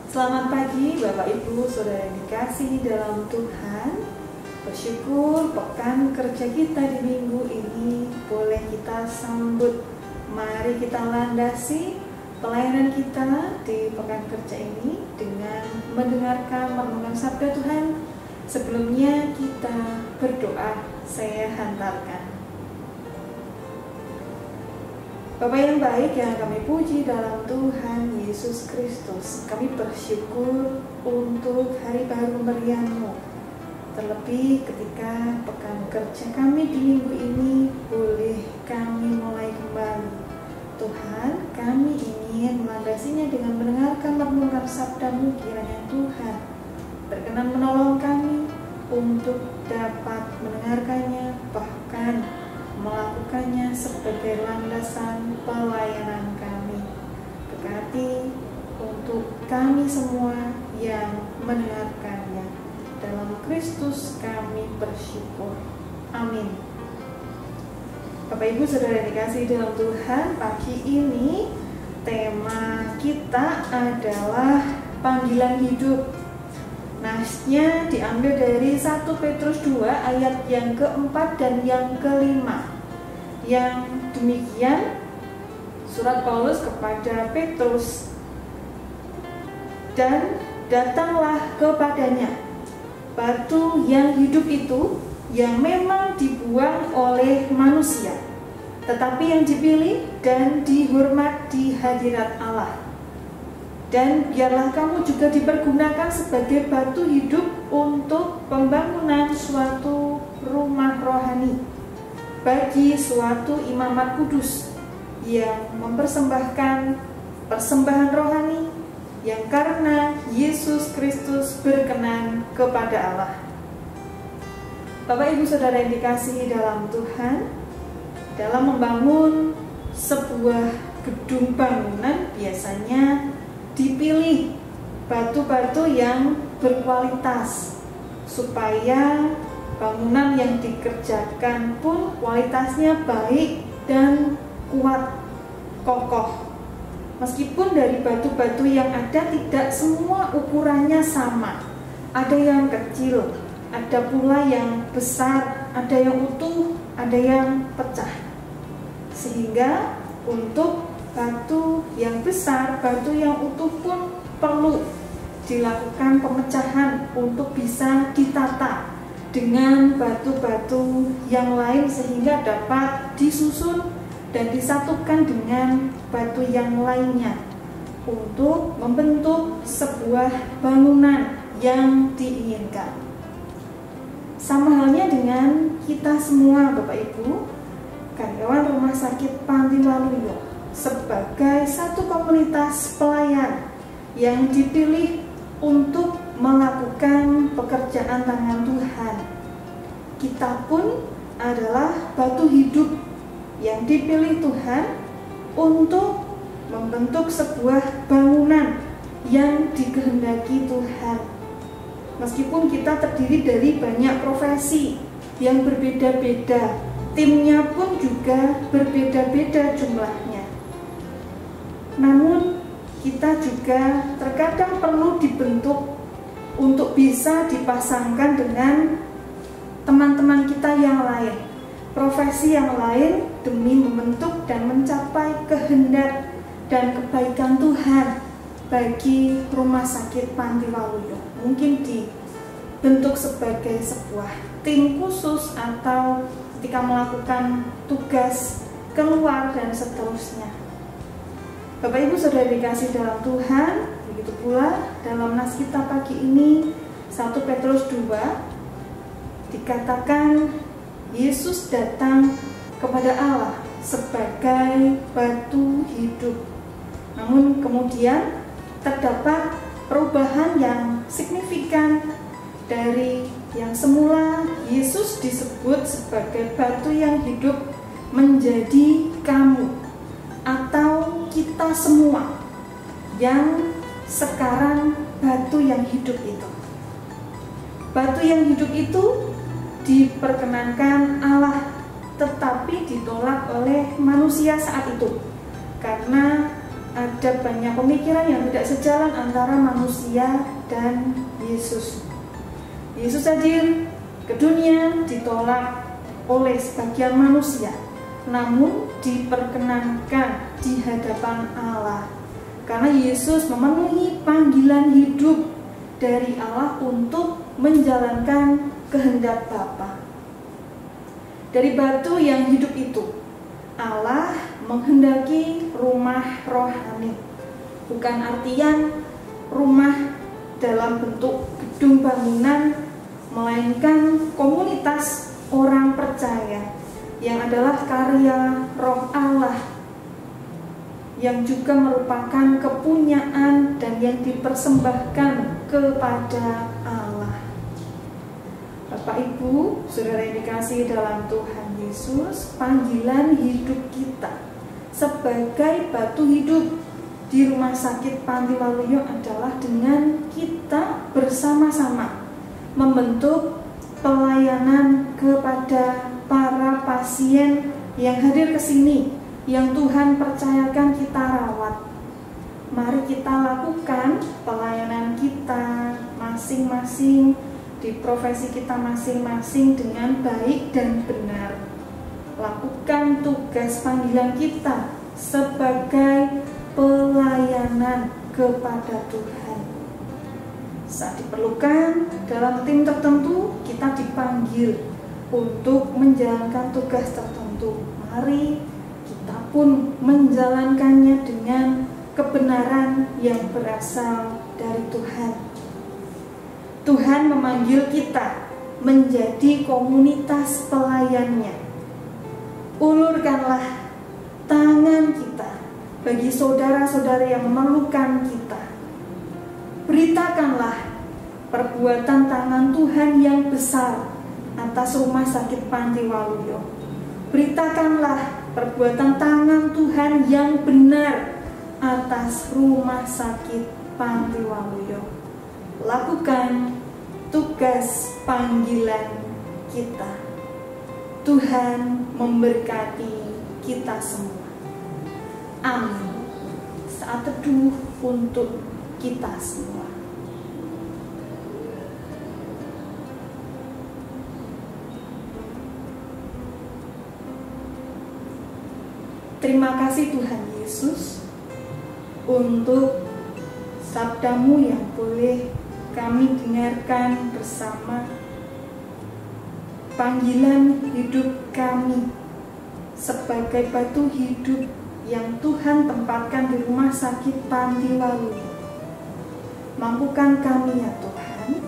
Selamat pagi Bapak Ibu Saudara yang dikasihi dalam Tuhan. Bersyukur pekan kerja kita di minggu ini boleh kita sambut. Mari kita landasi pelayanan kita di pekan kerja ini dengan mendengarkan merenungkan sabda Tuhan. Sebelumnya kita berdoa, saya hantarkan. Bapak yang baik yang kami puji dalam Tuhan Yesus Kristus, kami bersyukur untuk hari baru pemberian-Mu. Terlebih ketika pekan kerja kami di minggu ini boleh kami mulai kembali. Tuhan, kami ingin melandasinya dengan mendengarkan merenungkan sabda-Mu. Kiranya Tuhan berkenan menolong kami untuk dapat mendengarkannya, bahkan melakukannya sebagai landasan pelayanan kami. Berkati untuk kami semua yang mendengarkannya. Dalam Kristus kami bersyukur. Amin. Bapak Ibu Saudara yang dikasihi dalam Tuhan, pagi ini tema kita adalah panggilan hidup. Nasnya diambil dari 1 Petrus 2 ayat yang keempat dan yang kelima. Yang demikian surat Paulus kepada Petrus, dan datanglah kepadanya batu yang hidup itu, yang memang dibuang oleh manusia, tetapi yang dipilih dan dihormat di hadirat Allah. Dan biarlah kamu juga dipergunakan sebagai batu hidup untuk pembangunan suatu rumah rohani bagi suatu imamat kudus yang mempersembahkan persembahan rohani yang karena Yesus Kristus berkenan kepada Allah. Bapak Ibu Saudara yang dikasihi dalam Tuhan, dalam membangun sebuah gedung bangunan biasanya dipilih batu-batu yang berkualitas supaya bangunan yang dikerjakan pun kualitasnya baik dan kuat, kokoh. Meskipun dari batu-batu yang ada tidak semua ukurannya sama. Ada yang kecil, ada pula yang besar, ada yang utuh, ada yang pecah. Sehingga untuk batu yang besar, batu yang utuh pun perlu dilakukan pemecahan untuk bisa ditata dengan batu-batu yang lain sehingga dapat disusun dan disatukan dengan batu yang lainnya untuk membentuk sebuah bangunan yang diinginkan. Sama halnya dengan kita semua Bapak Ibu, karyawan Rumah Sakit Panti Waluyo, sebagai satu komunitas pelayan yang dipilih untuk melakukan pekerjaan tangan Tuhan. Kita pun adalah batu hidup yang dipilih Tuhan untuk membentuk sebuah bangunan yang dikehendaki Tuhan. Meskipun kita terdiri dari banyak profesi yang berbeda-beda, timnya pun juga berbeda-beda jumlahnya. Namun kita juga terkadang perlu dibentuk untuk bisa dipasangkan dengan teman-teman kita yang lain, profesi yang lain, demi membentuk dan mencapai kehendak dan kebaikan Tuhan bagi Rumah Sakit Panti Waluyo. Mungkin dibentuk sebagai sebuah tim khusus atau ketika melakukan tugas keluar dan seterusnya. Bapak Ibu Saudara dikasih dalam Tuhan, begitu pula dalam nas kita pagi ini 1 Petrus 2 dikatakan Yesus datang kepada Allah sebagai batu hidup. Namun kemudian terdapat perubahan yang signifikan dari yang semula Yesus disebut sebagai batu yang hidup menjadi kamu atau kita semua yang sekarang batu yang hidup itu. Batu yang hidup itu diperkenankan Allah, tetapi ditolak oleh manusia saat itu karena ada banyak pemikiran yang tidak sejalan antara manusia dan Yesus. Yesus hadir ke dunia ditolak oleh sebagian manusia, namun diperkenankan di hadapan Allah karena Yesus memenuhi panggilan hidup dari Allah untuk menjalankan kehendak Bapa. Dari batu yang hidup itu, Allah menghendaki rumah rohani, bukan artian rumah dalam bentuk gedung bangunan, melainkan komunitas orang percaya yang adalah karya Roh Allah, yang juga merupakan kepunyaan dan yang dipersembahkan kepada Allah. Bapak Ibu, saudara yang dikasihi dalam Tuhan Yesus, panggilan hidup kita sebagai batu hidup di Rumah Sakit Panti Waluyo adalah dengan kita bersama-sama membentuk pelayanan kepada para pasien yang hadir ke sini, yang Tuhan percayakan kita rawat. Mari kita lakukan pelayanan kita masing-masing di profesi kita masing-masing dengan baik dan benar. Lakukan tugas panggilan kita sebagai pelayanan kepada Tuhan. Saat diperlukan dalam tim tertentu, kita dipanggil untuk menjalankan tugas tertentu. Mari kita pun menjalankannya dengan kebenaran yang berasal dari Tuhan. Tuhan memanggil kita menjadi komunitas pelayannya. Ulurkanlah tangan kita bagi saudara-saudara yang memerlukan kita. Beritakanlah perbuatan tangan Tuhan yang besar atas Rumah Sakit Panti Waluyo. Beritakanlah perbuatan tangan Tuhan yang benar atas Rumah Sakit Panti Waluyo. Lakukan tugas panggilan kita. Tuhan memberkati kita semua. Amin. Saat teduh untuk kita semua. Terima kasih Tuhan Yesus untuk sabdamu yang boleh kami dengarkan bersama. Panggilan hidup kami sebagai batu hidup yang Tuhan tempatkan di Rumah Sakit Panti Waluyo. Mampukan kami ya Tuhan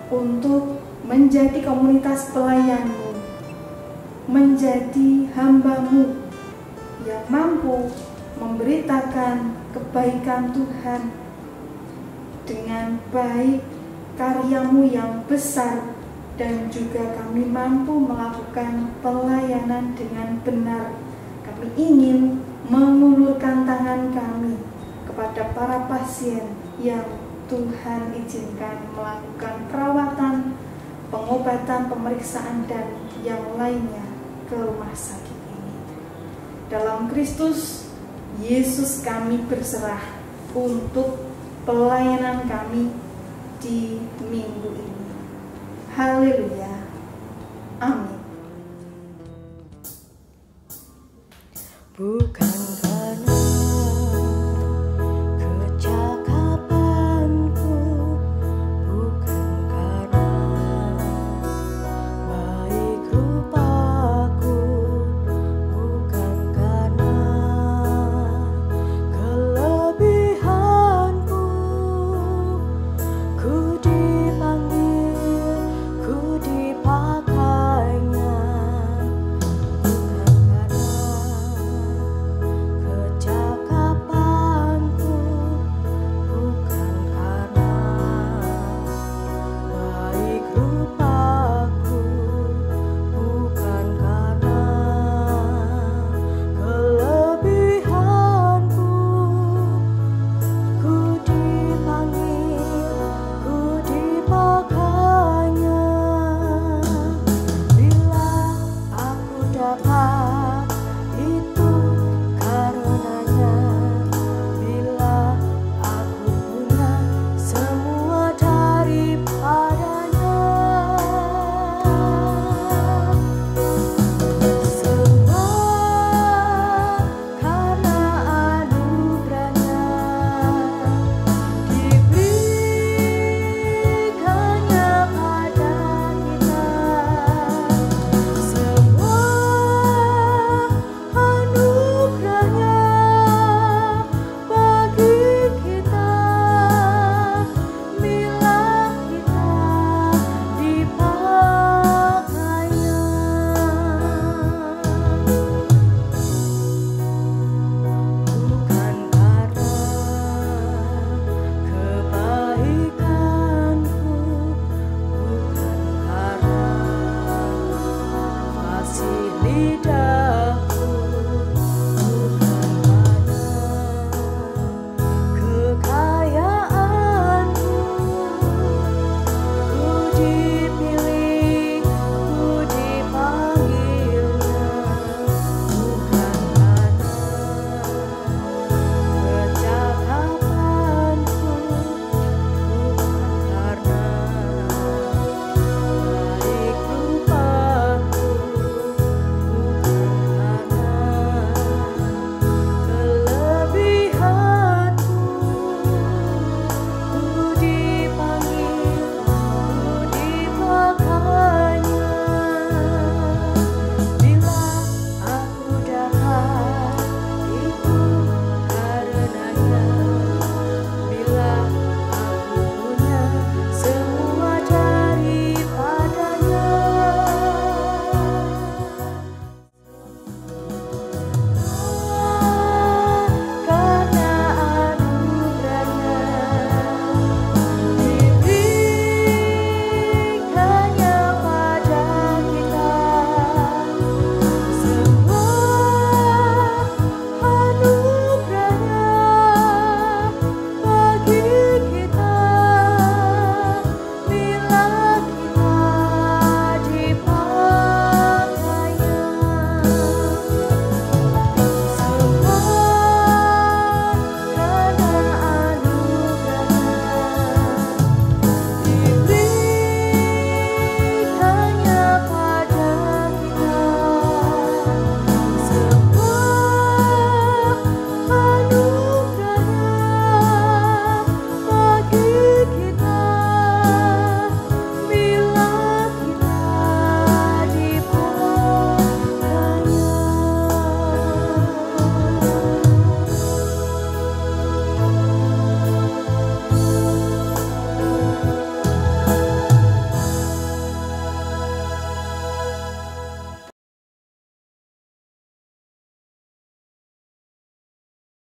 untuk menjadi komunitas pelayan-Mu, menjadi hamba-Mu yang mampu memberitakan kebaikan Tuhan dengan baik, karya-Mu yang besar, dan juga kami mampu melakukan pelayanan dengan benar. Kami ingin mengulurkan tangan kami kepada para pasien yang Tuhan izinkan melakukan perawatan, pengobatan, pemeriksaan, dan yang lainnya ke rumah sakit ini. Dalam Kristus Yesus kami berserah untuk pelayanan kami di minggu ini. Haleluya.